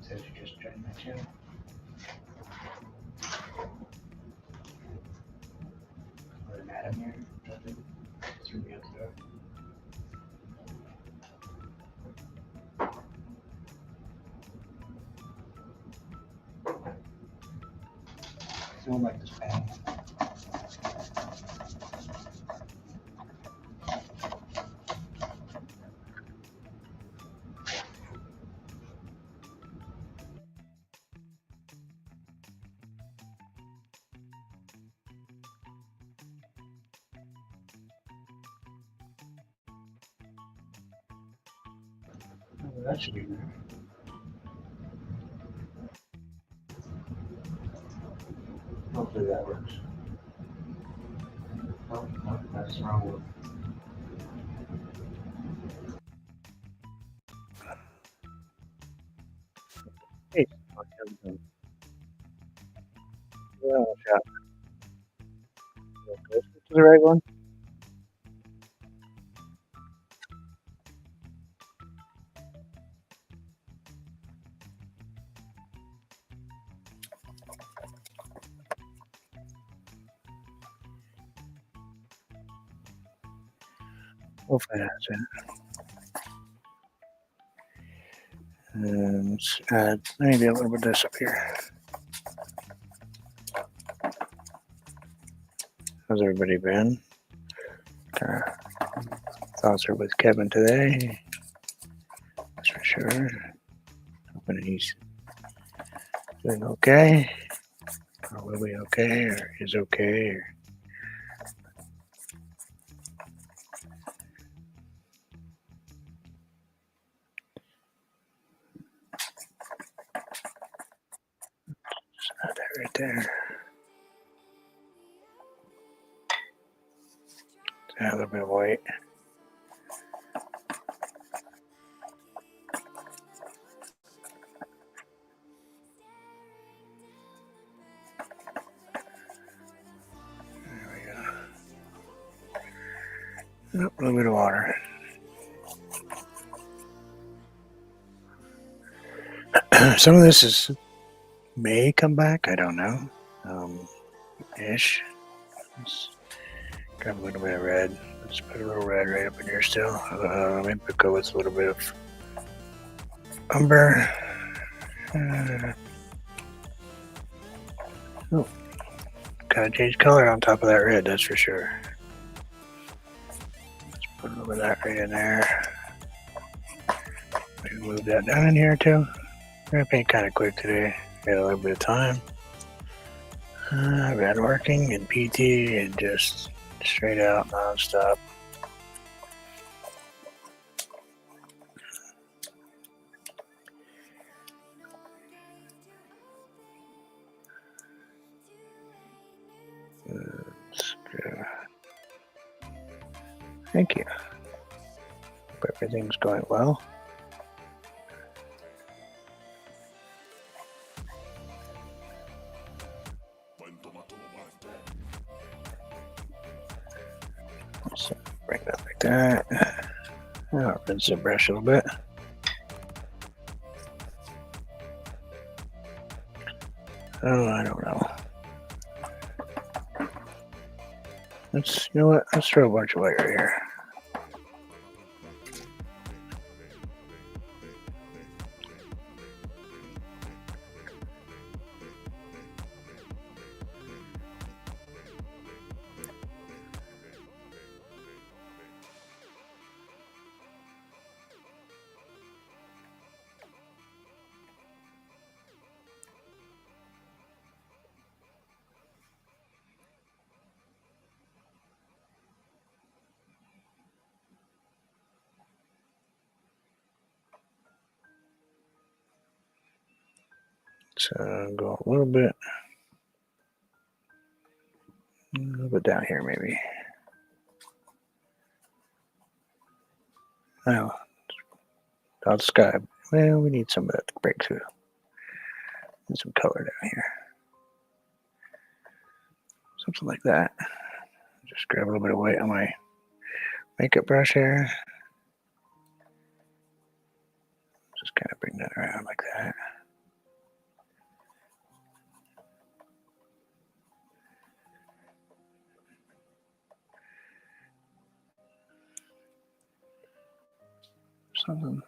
Says you just joined my channel. Or an Adam here. Threw me out the door. I don't like this pen. Oh, that should be there. Hopefully that works. Oh, no, that's the wrong one. Hey, well, shot. This is the right one. Hopefully that's it. Let's add maybe a little bit of this up here. How's everybody been? Thoughts are with Kevin today. That's for sure. Hoping he's doing okay. Or will be okay, or is okay, or add that right there. Add a little bit of white. There we go. Oh, a little bit of water. Some of this may come back. I don't know. Ish. Let's grab a little bit of red. Let's put a little red right up in here still. Maybe go with a little bit of umber. Oh, gotta change color on top of that red, that's for sure. Let's put a little bit of that right in there. Maybe move that down in here too. I'm gonna paint kind of quick today. Got a little bit of time. I've been working in PT and just straight out non-stop. Thank you. Hope everything's going well. So bring that like that. I'll rinse the brush a little bit. Oh, I don't know. Let's, you know what? Let's throw a bunch of white right here. So go a little bit down here, maybe. Oh, out the sky. Well, we need some of that to break through. Need some color down here. Something like that. Just grab a little bit of white on my makeup brush here. Just kind of bring that around like that. Something.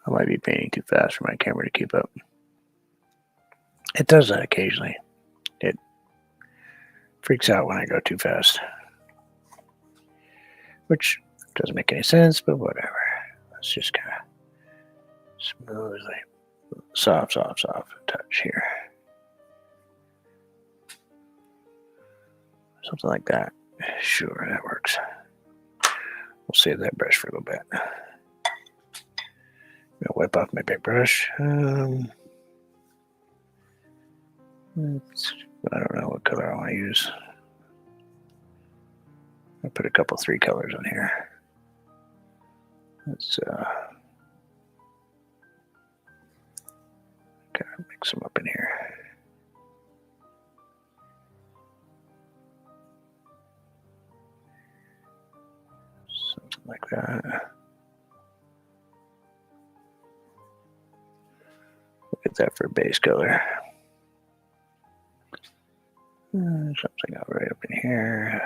I might be painting too fast for my camera to keep up. It does that occasionally. It freaks out when I go too fast, which doesn't make any sense, but whatever. Let's just kind of smoothly, soft touch here. Something like that. Sure, that works. We'll save that brush for a little bit. I'm gonna wipe off my big brush. I don't know what color I want to use. I'll put a couple 3 colors on here. Let's kind of mix them up in here. Something like that. Look at that for base color. Something out right up in here.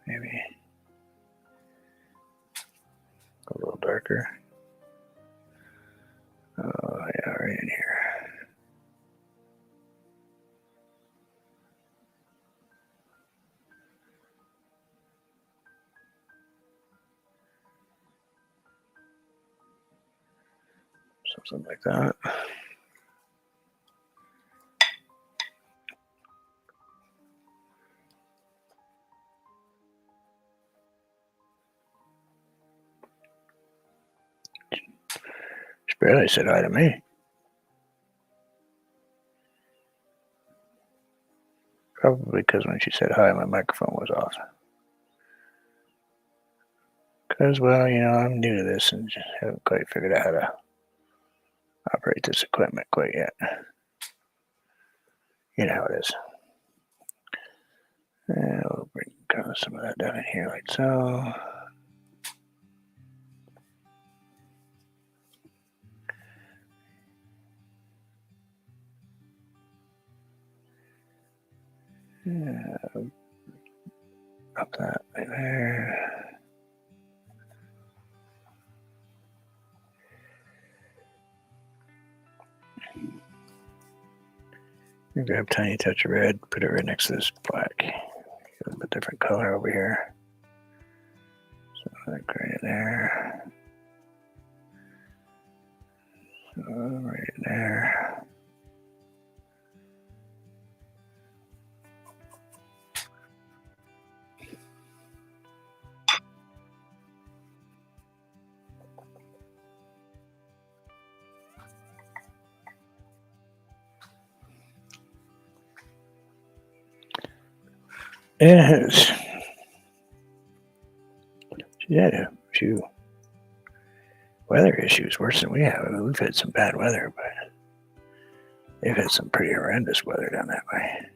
Maybe a little darker. Oh, yeah, right in here. Something like that. She barely said hi to me. Probably because when she said hi, my microphone was off. Because, well, you know, I'm new to this and just haven't quite figured out how to operate this equipment quite yet. You know how it is. And we'll bring kind of some of that down in here like so. Yeah, up that right there. You grab a tiny touch of red, put it right next to this black. Get a little bit different color over here. So like right in there. So right in there. Yes. She had a few weather issues worse than we have. I mean, we've had some bad weather, but they've had some pretty horrendous weather down that way.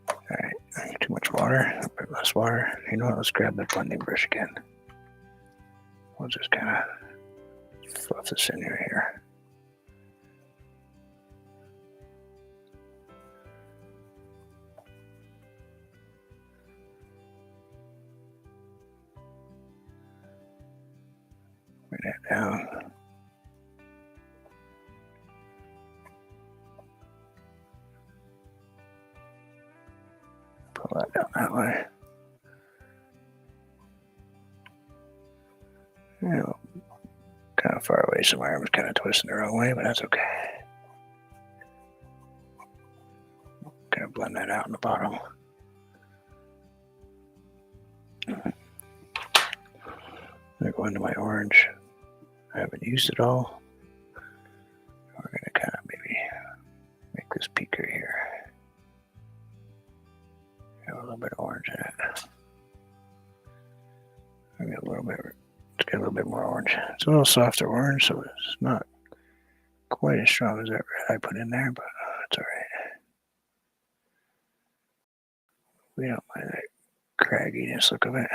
All right, too much water, a bit less water. You know what? Let's grab the blending brush again. We'll just kind of fluff this in here. Bring that down. Pull that down that way. Yeah, kind of far away somewhere. I was kind of twisting the wrong way, but that's okay. Kind of blend that out in the bottom. I go into my orange. I haven't used it all. We're going to kind of maybe make this peak right here. Have a little bit of orange in it. I got a little bit. Let's get a little bit more orange. It's a little softer orange, so it's not quite as strong as that red I put in there, but it's all right. We don't mind that cragginess look of it.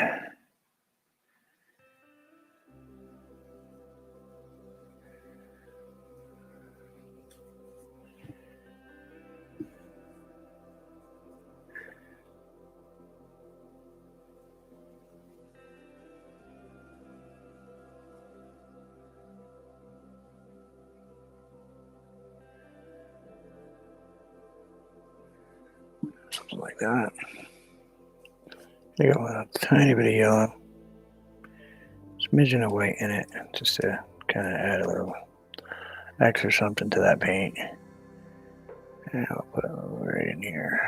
Something like that. I got a tiny bit of yellow, smidgen of white in it, just to kind of add a little extra something to that paint. And I'll put it right in here.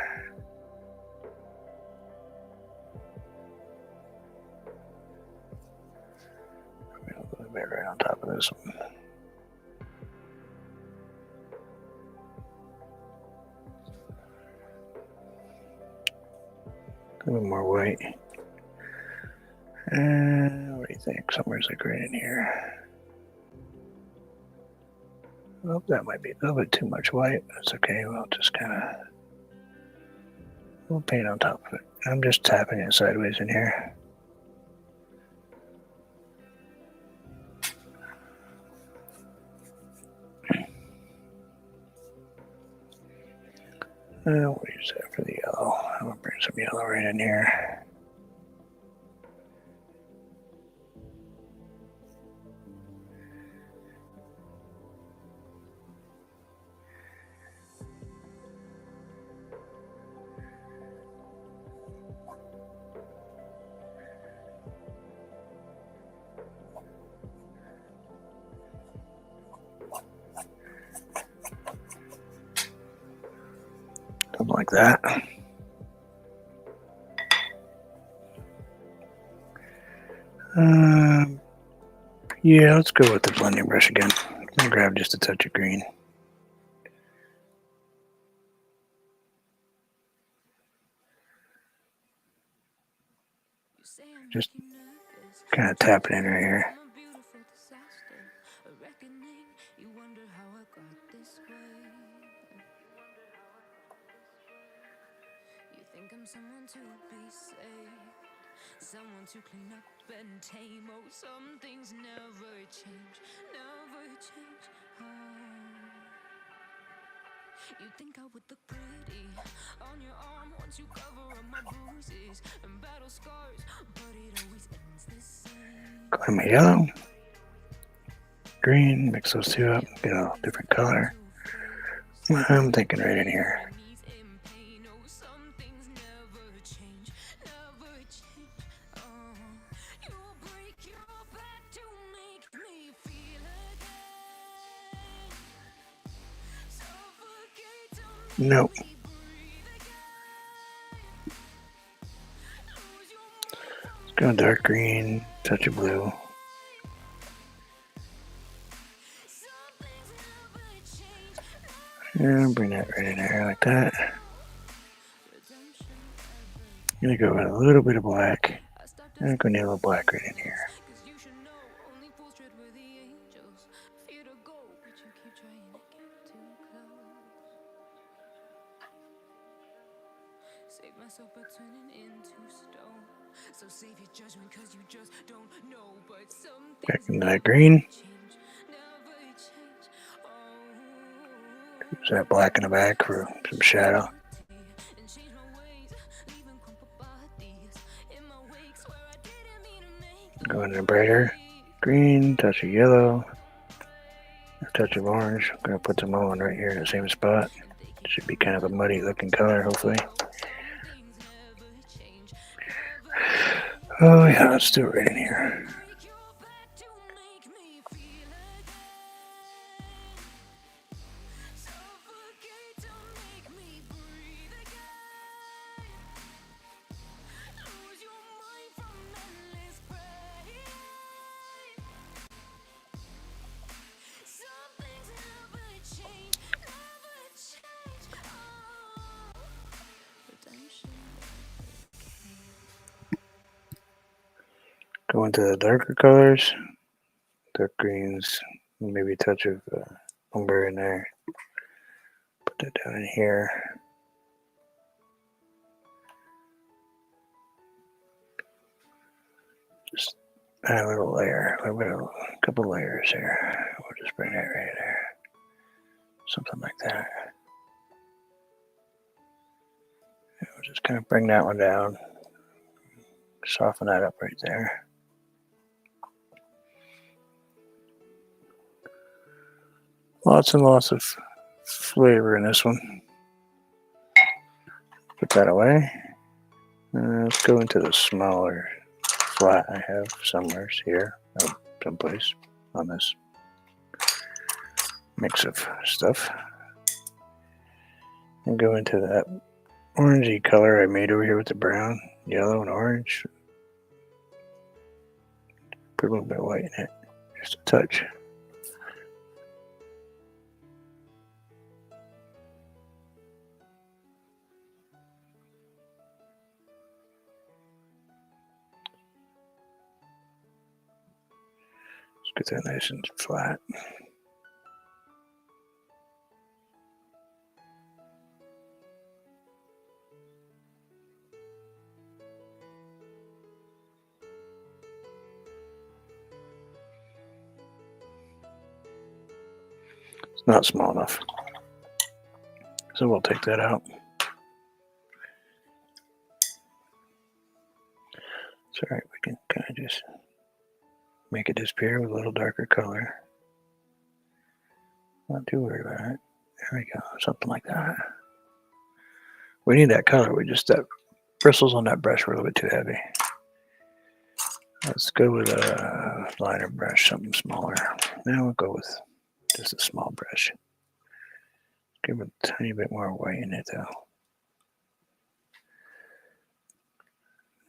A little bit right on top of this one. A little more white. And what do you think? Somewhere's like right in here. Oh, that might be a little bit too much white. That's okay. We'll just kind of paint on top of it. I'm just tapping it sideways in here. We'll use that for the yellow. I'm gonna bring some yellow right in here. Something like that. Yeah, let's go with the blending brush again. I'm gonna grab just a touch of green. Just kind of tap it in right here. Someone to be saved, someone to clean up and tame. Oh, some things never change, never change. Oh. You think I would look pretty on your arm once you cover up my bruises and battle scars, but it always ends the same. Go to my yellow, green, mix those two up, get a different color. I'm thinking right in here. Nope. Let's go dark green, touch of blue. And bring that right in there like that. I'm gonna go with a little bit of black. I'm gonna nail a black right in here. Back into that green. Use that black in the back for some shadow. Go into brighter. green, touch of yellow, a touch of orange. I'm going to put them all in right here in the same spot. It should be kind of a muddy looking color, hopefully. Oh yeah, let's do it right in here. Go into the darker colors, dark greens, maybe a touch of umber in there. Put that down in here. Just add a little layer, a couple layers here. We'll just bring that right there. Something like that. And we'll just kind of bring that one down. Soften that up right there. Lots and lots of flavor in this one. Put that away. Let's go into the smaller flat I have somewhere here, someplace on this mix of stuff. And go into that orangey color I made over here with the brown, yellow, and orange. Put a little bit of white in it, just a touch. Let's get that nice and flat. It's not small enough, so we'll take that out. It's all right, we can kind of just make it disappear with a little darker color. Not too worried about it. There we go, something like that. We need that color, that bristles on that brush were a little bit too heavy. Let's go with a lighter brush, something smaller. Now we'll go with just a small brush. Give it a tiny bit more white in it though.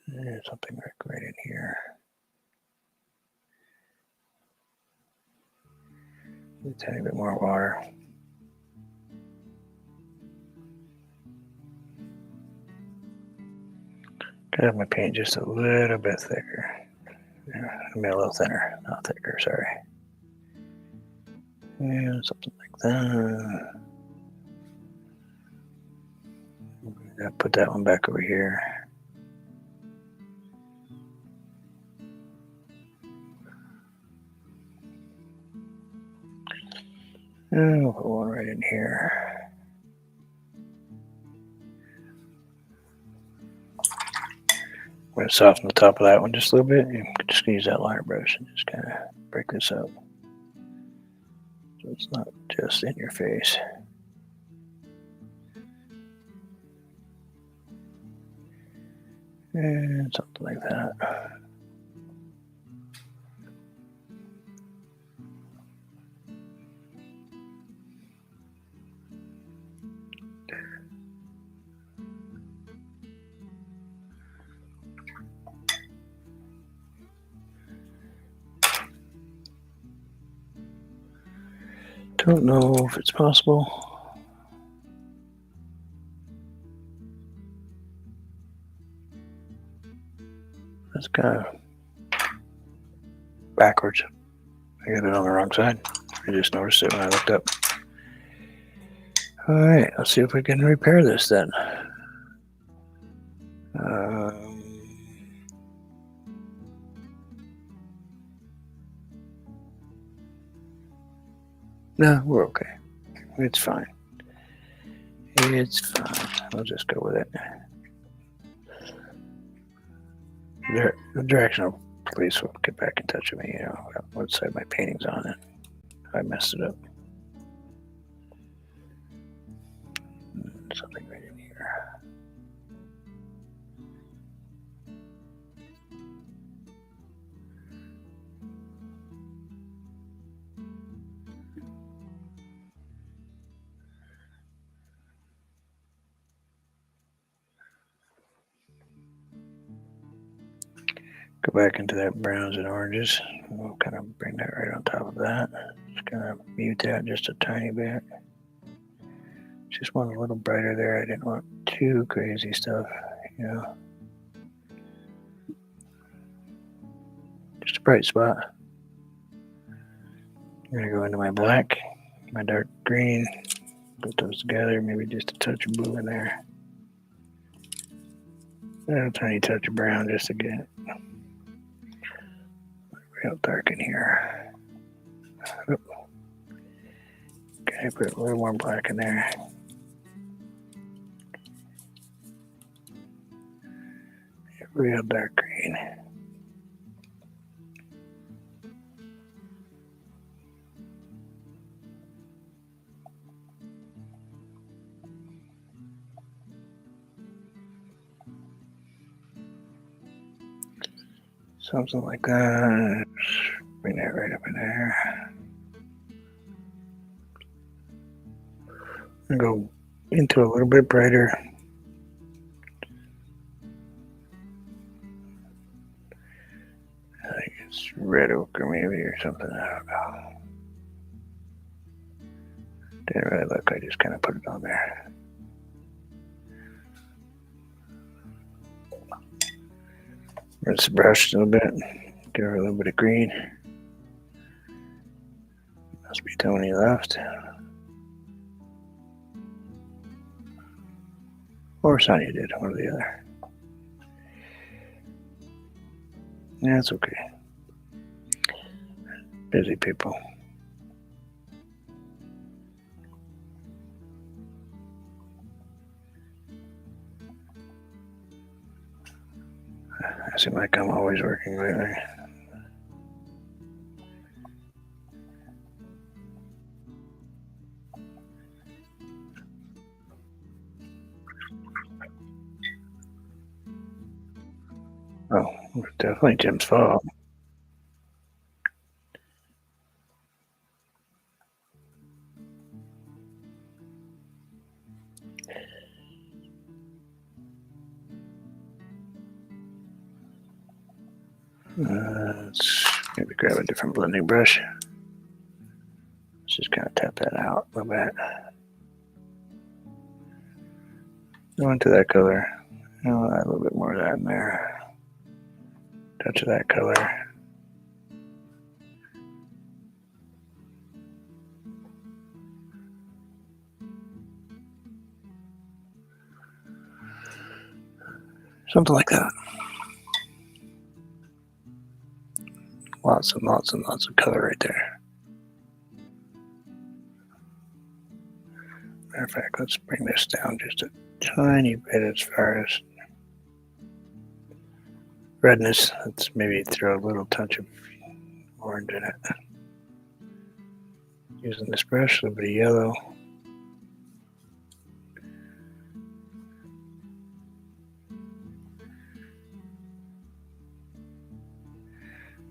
And something right in here. A tiny bit more water. Gotta have my paint just a little bit thicker. I mean a little thinner, not thicker, sorry. Yeah, something like that. Put that one back over here. And we'll put one right in here. I'm going to soften the top of that one just a little bit. You can just use that liner brush and just kind of break this up. So it's not just in your face. And something like that. Don't know if it's possible. That's kind of backwards. I got it on the wrong side. I just noticed it when I looked up. All right, let's see if we can repair this then. No, we're okay. It's fine. It's fine. I'll just go with it. The directional please get back in touch with me. What side my painting's on it. I messed it up. Something right in here. Go back into that browns and oranges. We'll kind of bring that right on top of that. Just kind of mute that just a tiny bit. Just want a little brighter there. I didn't want too crazy stuff, Just a bright spot. I'm gonna go into my black, my dark green, put those together, maybe just a touch of blue in there. A tiny touch of brown just to get real dark in here. Okay, put a little more black in there. Real dark green. Something like that. Bring that right up in there. And go into a little bit brighter. I think it's red ochre maybe or something. I don't know. Didn't really look. I just kind of put it on there. Rinse the brush a little bit. Give her a little bit of green. Must be Tony left. Or Sonia did, one or the other. Yeah, it's okay. Busy people. I seem like I'm always working lately. Oh, definitely Jim's fault. Let's maybe grab a different blending brush. Let's just kind of tap that out a little bit. Go into that color. I'll add a little bit more of that in there. Touch of that color. Something like that. Lots and lots and lots of color right there. Matter of fact, let's bring this down just a tiny bit as far as redness. Let's maybe throw a little touch of orange in it. Using this brush, a little bit of yellow.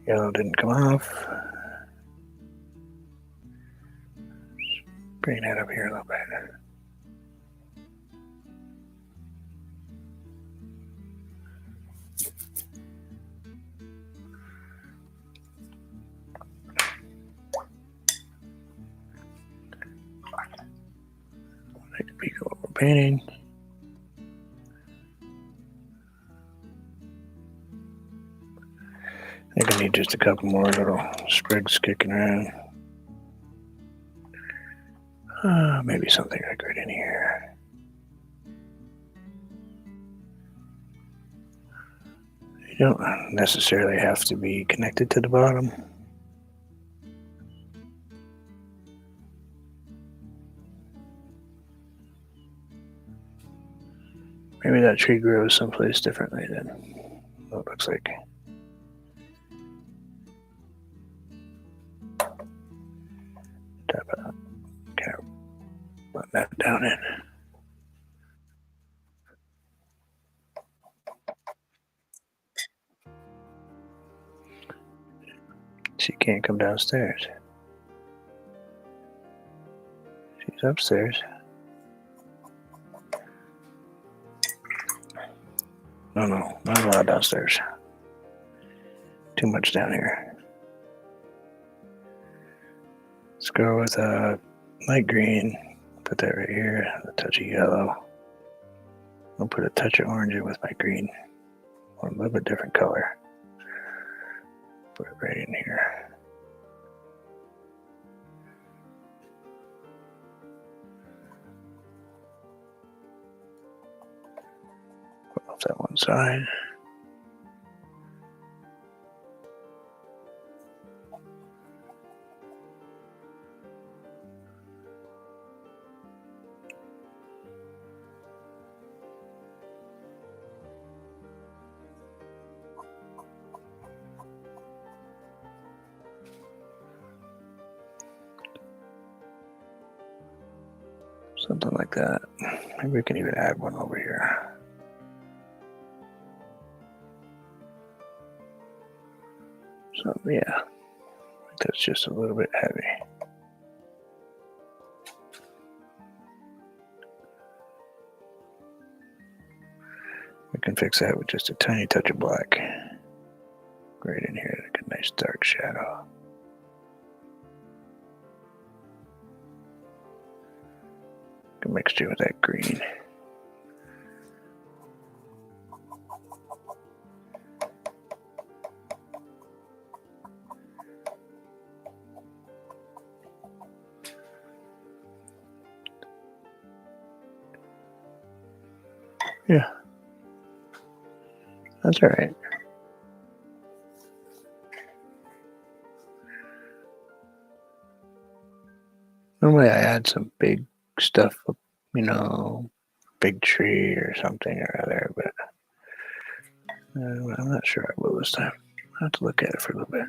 Yellow didn't come off. Bring that up here a little bit. Take a peek at what we're painting. I think I need just a couple more little sprigs kicking around. Maybe something like right in here. You don't necessarily have to be connected to the bottom. Maybe that tree grows someplace differently than what it looks like. down in. She can't come downstairs. She's upstairs. No, not allowed downstairs. Too much down here. Let's go with a light green. Put that right here. A touch of yellow. I'll put a touch of orange in with my green. A little bit different color. Put it right in here. Put off that one side. Something like that. Maybe we can even add one over here. So yeah, that's just a little bit heavy. We can fix that with just a tiny touch of black. Right in here, like a nice dark shadow. A mixture with that green. Yeah, that's all right. Normally I add some big stuff, big tree or something or other, but I'm not sure I will this time. I'll have to look at it for a little bit.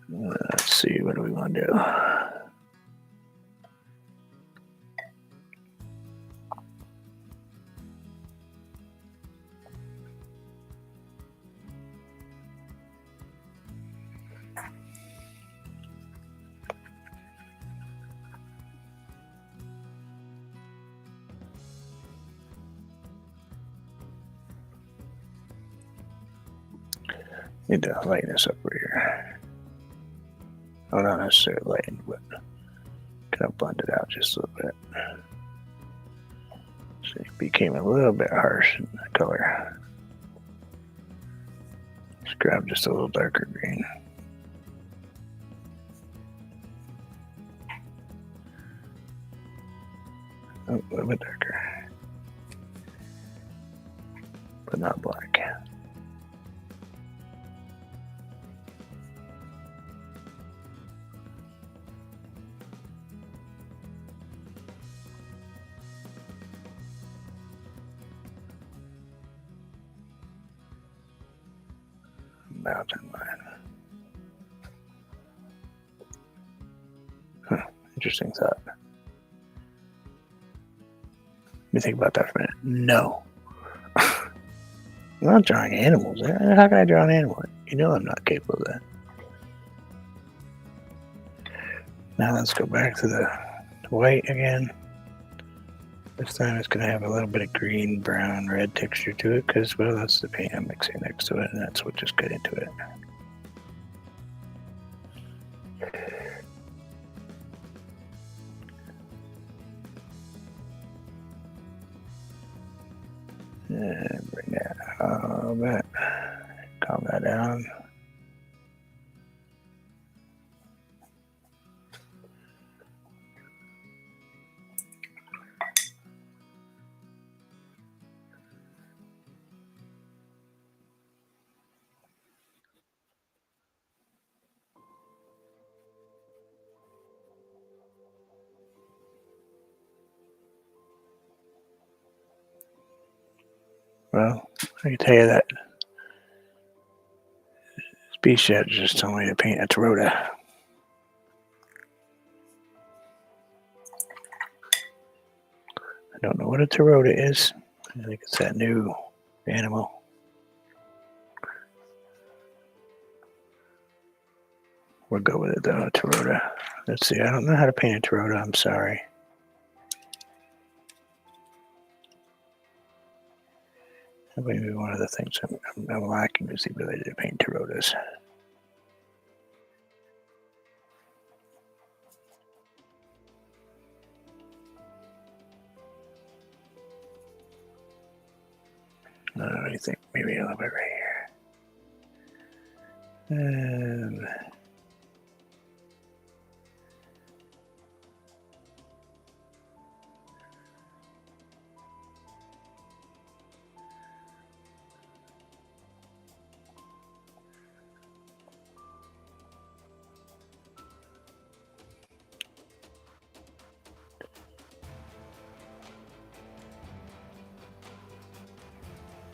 Let's see, what do we want to do? Need to lighten this up over here. Oh, not necessarily lighten, but kind of blend it out just a little bit. So it became a little bit harsh in the color. Let's grab just a little darker green. Oh, a little bit darker, but not black. Mountain line. Huh, interesting thought. Let me think about that for a minute. No. I'm not drawing animals. How can I draw an animal? You know I'm not capable of that. Now let's go back to the white again. This time it's going to have a little bit of green, brown, red texture to it because, well, that's the paint I'm mixing next to it, and that's what just got into it. And bring that a little bit. Calm that down. Well, I can tell you that Species just told me to paint a Toyota. I don't know what a Toyota is. I think it's that new animal. We'll go with it though, a Toyota. Let's see, I don't know how to paint a Toyota, I'm sorry. Maybe one of the things I'm lacking is the ability to paint Toyotas. I don't know what you think. Maybe a little bit right here. And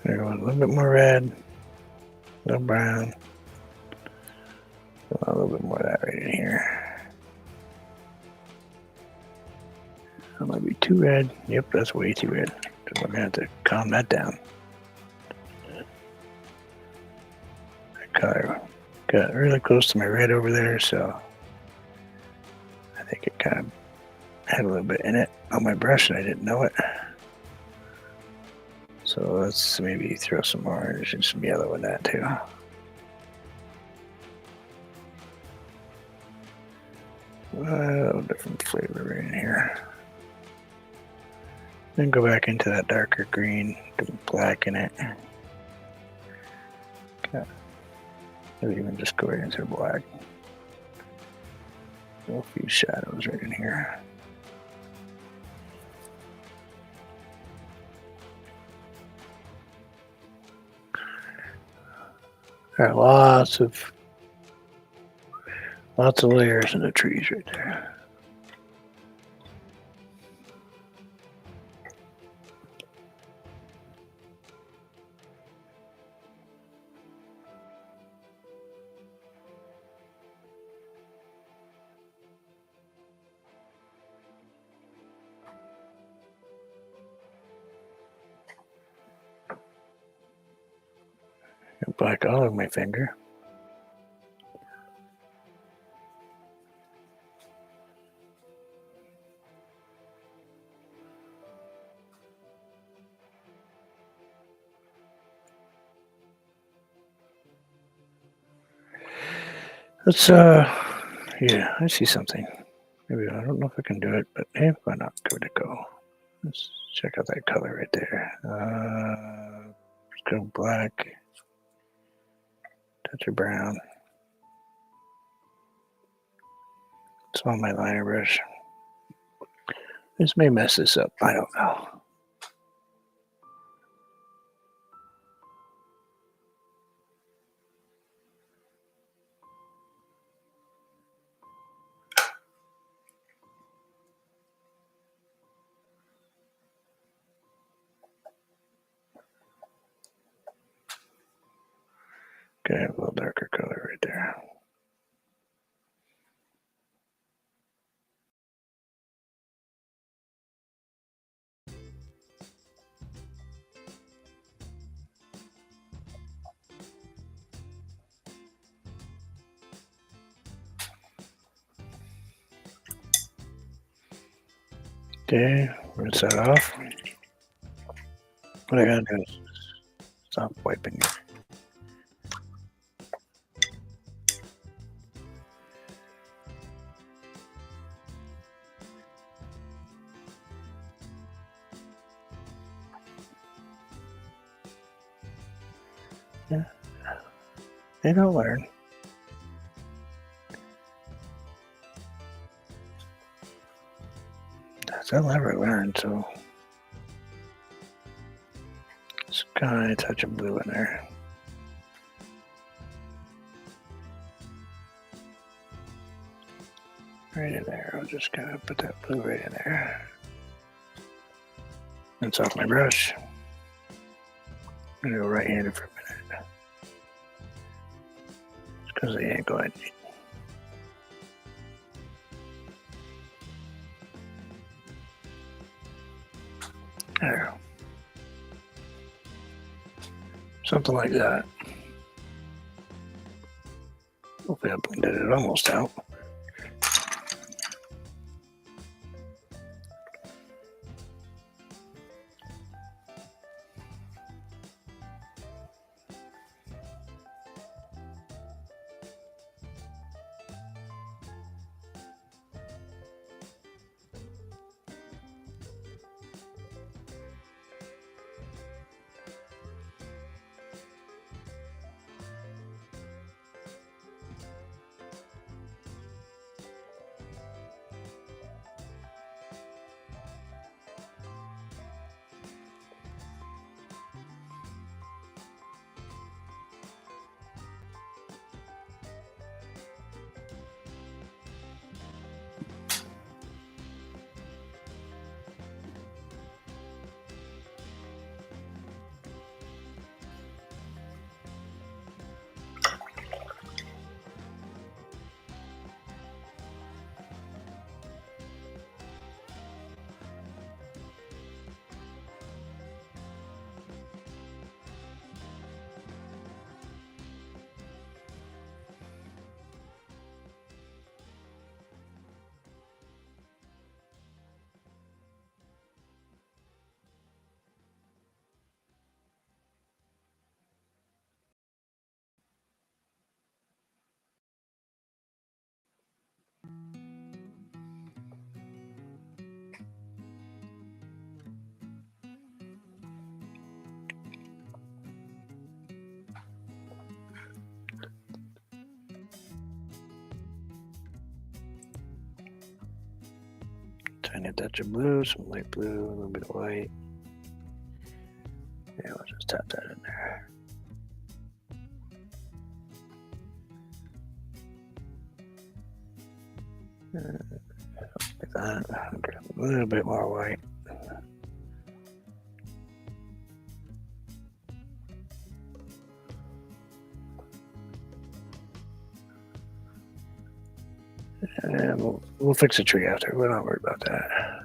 there, a little bit more red, a little brown, a little bit more of that right in here. That might be too red. Yep, that's way too red. So we're gonna have to calm that down. That color got really close to my red over there, so I think it kind of had a little bit in it on my brush and I didn't know it. So let's maybe throw some orange and some yellow in that too. A different flavor in here. Then go back into that darker green, black in it. Okay. Maybe even just go right into the black. A few shadows right in here. Got lots of layers in the trees right there. Black all over my finger. Let's yeah, I see something. Maybe I don't know if I can do it, but hey, why not? Give it a go. Let's check out that color right there. Let's go black. Touch of brown. It's on my liner brush. This may mess this up. I don't know. Okay, a little darker color right there. Okay, rinse that off. What I gotta do is stop wiping it. Yeah. They don't learn. They'll never learn, so just kind of touch of blue in there. Right in there. I'll just kind of put that blue right in there. Rinse off my brush. I'm gonna go right-handed for a minute. because they ain't going. There. Something like that. Hopefully I blended it almost out. Tiny touch of blue, some light blue, a little bit of white. Yeah, we'll just tap that in there. Like that. Okay, a little bit more white. And we'll fix the tree after. We're not worried about that.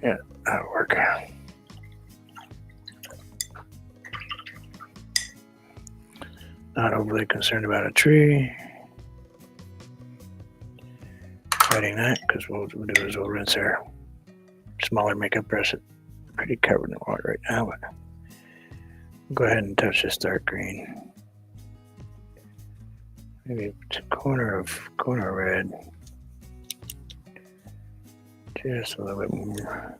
Yeah, that'll work. Not overly concerned about a tree. Writing that, because what we'll do is we'll rinse our smaller makeup brush. It's pretty covered in water right now, but go ahead and touch this dark green. Maybe a corner of red. Just a little bit more.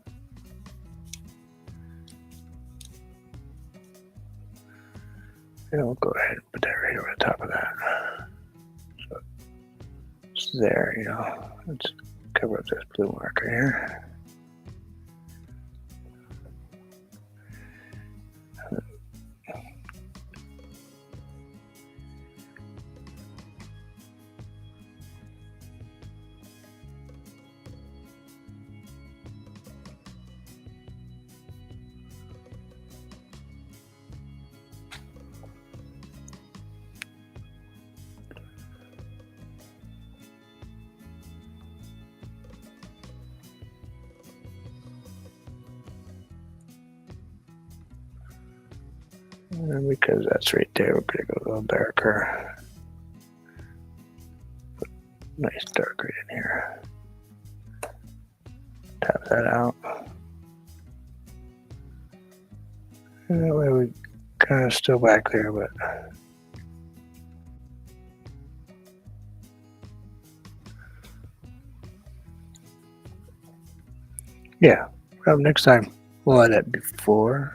And we'll go ahead and put that right over the top of that. So it's there, you know. Let's cover up this blue marker here. And because that's right there, we're going to go a little darker. Put nice dark right in here. Tap that out. And that way we kind of still back there, but yeah. Next time we'll add that before.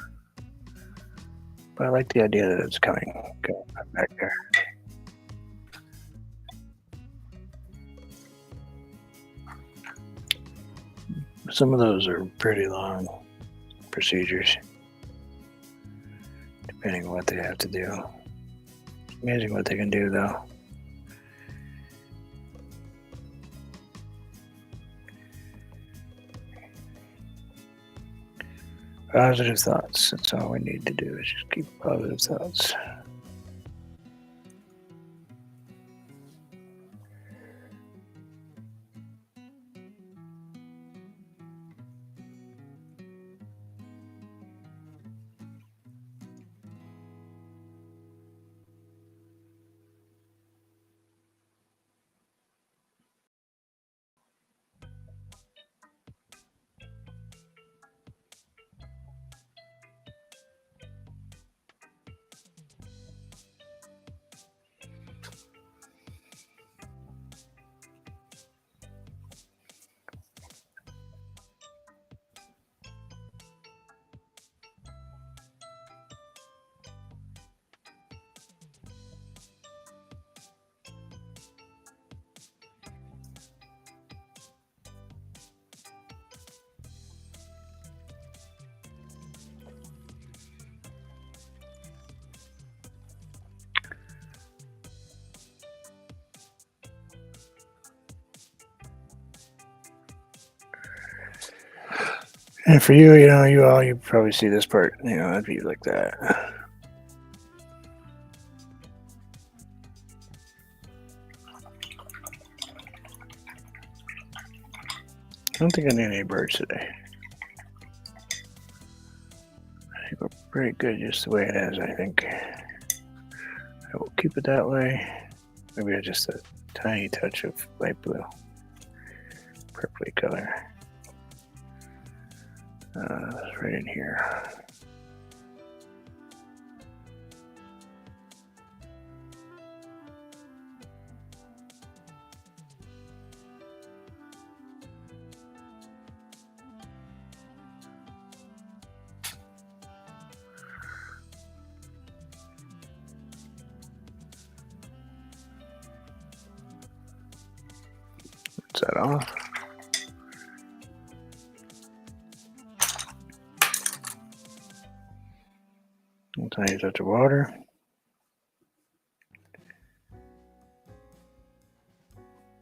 But I like the idea that it's coming back there. Some of those are pretty long procedures, depending on what they have to do. It's amazing what they can do, though. Positive thoughts. That's all we need to do is just keep positive thoughts. And for you, you probably see this part, that'd be like that. I don't think I need any birds today. I think we're pretty good just the way it is, I think. I will keep it that way. Maybe just a tiny touch of light blue. Purpley color. Right in here. Rinse that off. A tiny touch of water.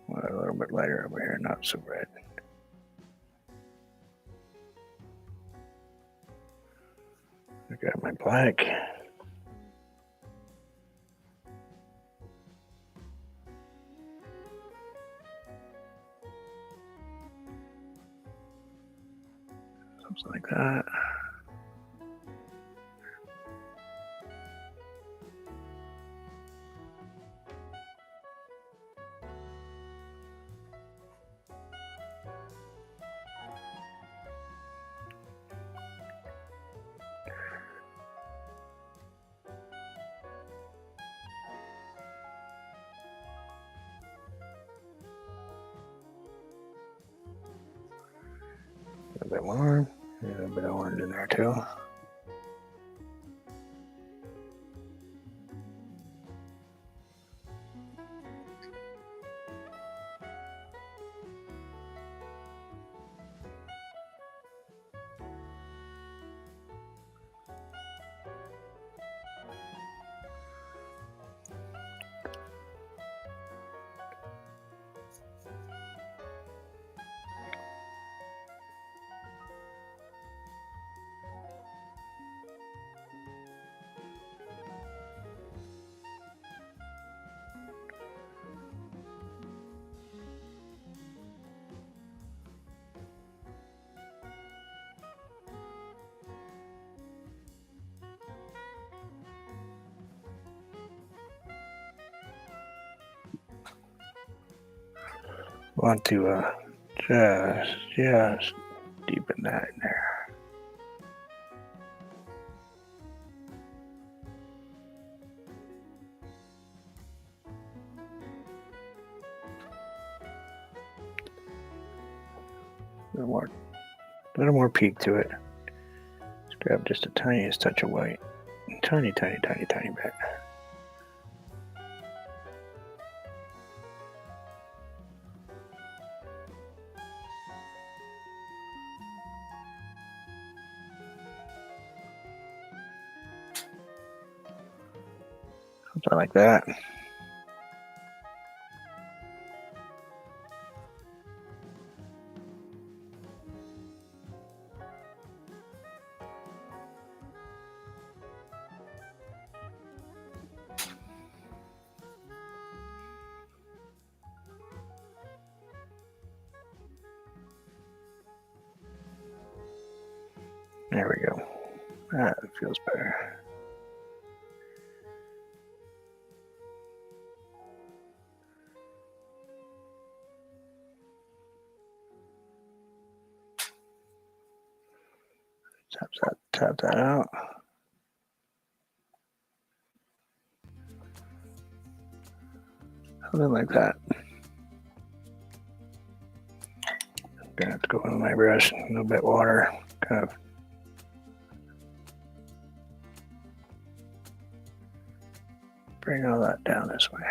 Well, a little bit lighter over here, not so red. I got my black. Something like that. A bit more. A bit of orange in there too. Want to just deepen that in there. A little more peak to it. Let's grab just the tiniest touch of white. Tiny bit. Something like that. There we go. That feels better. Tap that out. Something like that. I'm gonna have to go in my brush, a little bit water, kind of bring all that down this way.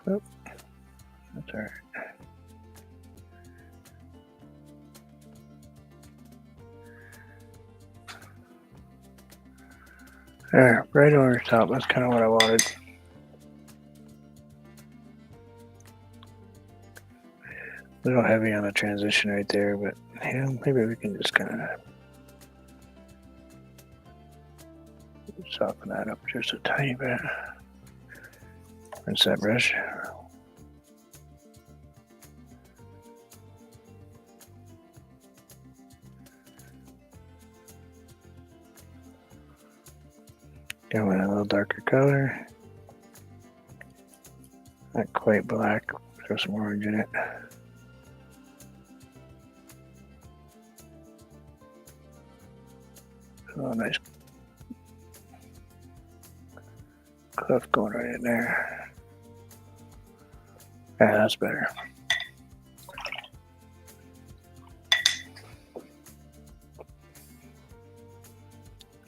Oh, that's all right. There, right over the top. That's kind of what I wanted. A little heavy on the transition right there, but you know, maybe we can just kind of soften that up just a tiny bit. Rinse that brush. Go in a little darker color. Not quite black. Throw some orange in it. Oh, nice cliff going right in there. Yeah, that's better.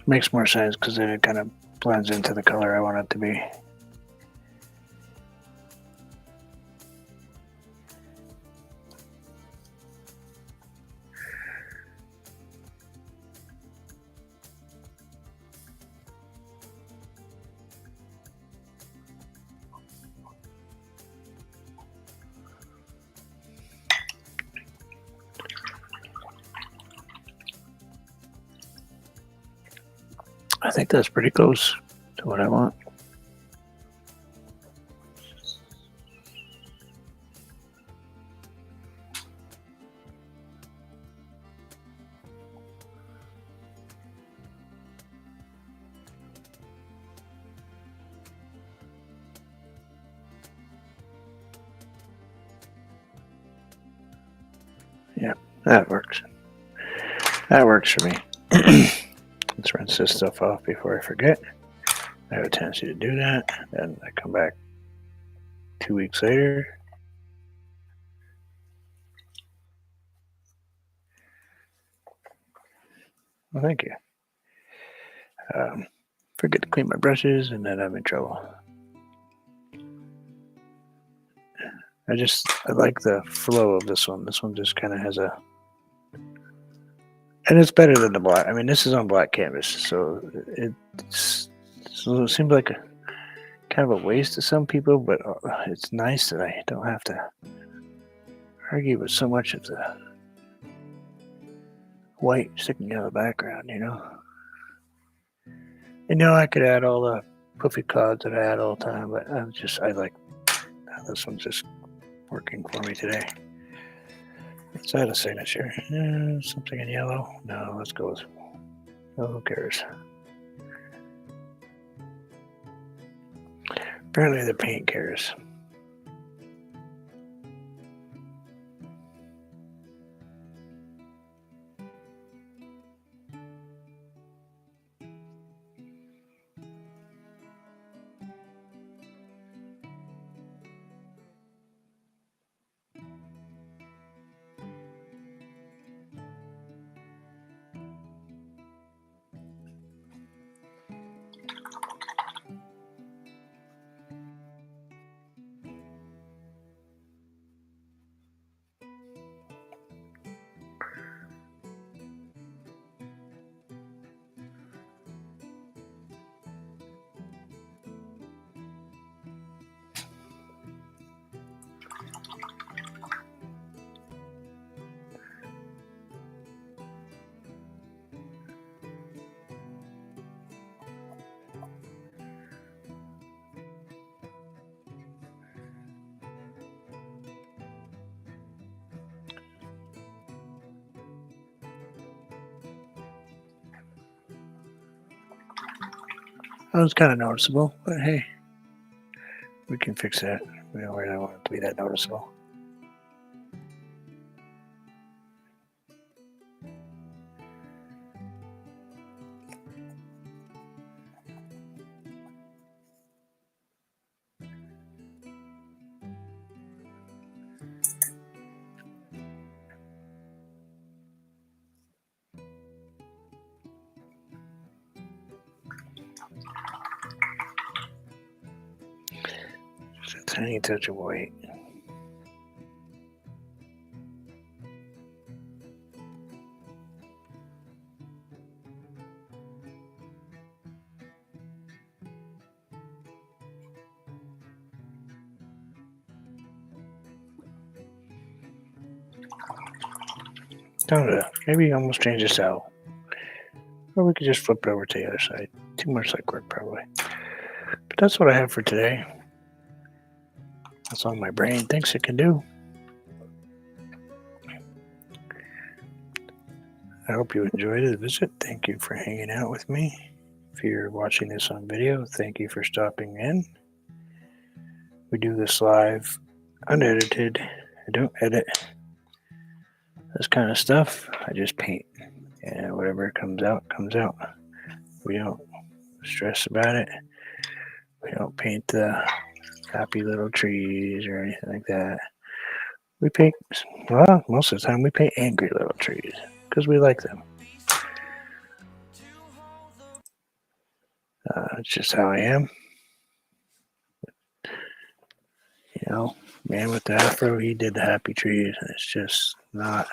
Makes more sense because then it kind of blends into the color I want it to be. I think that's pretty close to what I want. Yeah, that works. That works for me. Let's rinse this stuff off before I forget. I have a tendency to do that. Then I come back 2 weeks later. Well, thank you. Forget to clean my brushes and then I'm in trouble. I like the flow of this one. This one just kind of has a, and it's better than the black. I mean, this is on black canvas, so it seems like a kind of a waste to some people, but it's nice that I don't have to argue with so much of the white sticking out of the background, you know. You know, I could add all the puffy clouds that I add all the time, but I like this one's just working for me today. Let's add a signature. Something in yellow. No, let's go with. Oh, who cares? Apparently, the paint cares. That was kind of noticeable, but hey, we can fix that. We don't really want it to be that noticeable. Just a tiny touch of white. Don't know. Maybe almost change this out. Or we could just flip it over to the other side. Too much legwork, probably. But that's what I have for today. That's all my brain thinks it can do. I hope you enjoyed the visit. Thank you for hanging out with me. If you're watching this on video, thank you for stopping in. We do this live, unedited. I don't edit this kind of stuff. I just paint. And whatever comes out, comes out. We don't stress about it. We don't paint the happy little trees or anything like that. We paint, well, most of the time we paint angry little trees because we like them. It's just how I am. You know, man with the afro, he did the happy trees, and it's just not.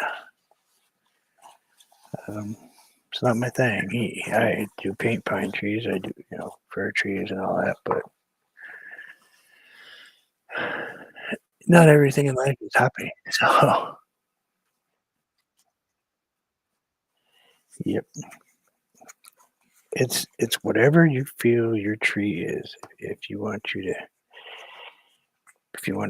It's not my thing. I do paint pine trees. I do, fir trees and all that, but not everything in life is happy. So, yep, it's whatever you feel your tree is. If you want to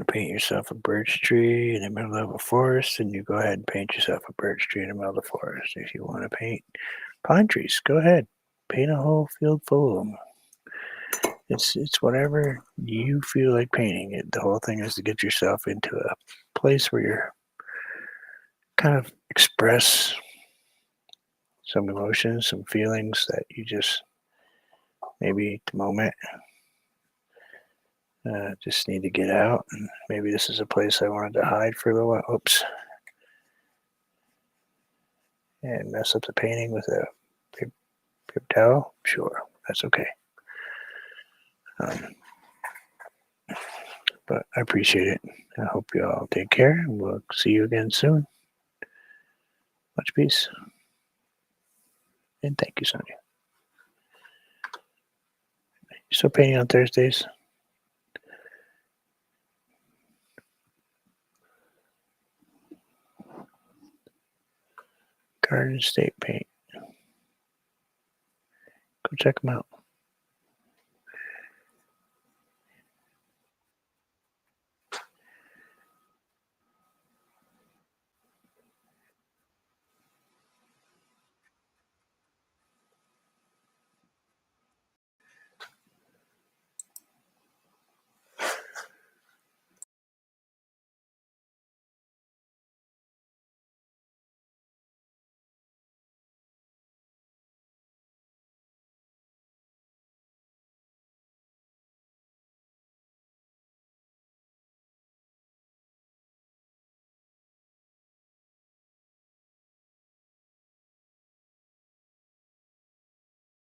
paint yourself a birch tree in the middle of a forest, then you go ahead and paint yourself a birch tree in the middle of the forest. If you want to paint pine trees, go ahead, paint a whole field full of them. It's whatever you feel like painting. The whole thing is to get yourself into a place where you're kind of express some emotions, some feelings that you just maybe at the moment just need to get out. And maybe this is a place I wanted to hide for a little while. Oops. And mess up the painting with a paper towel. Sure, that's okay. But I appreciate it. I hope you all take care, and we'll see you again soon. Much peace. And thank you, Sonia. You still painting on Thursdays? Garden State Paint. Go check them out.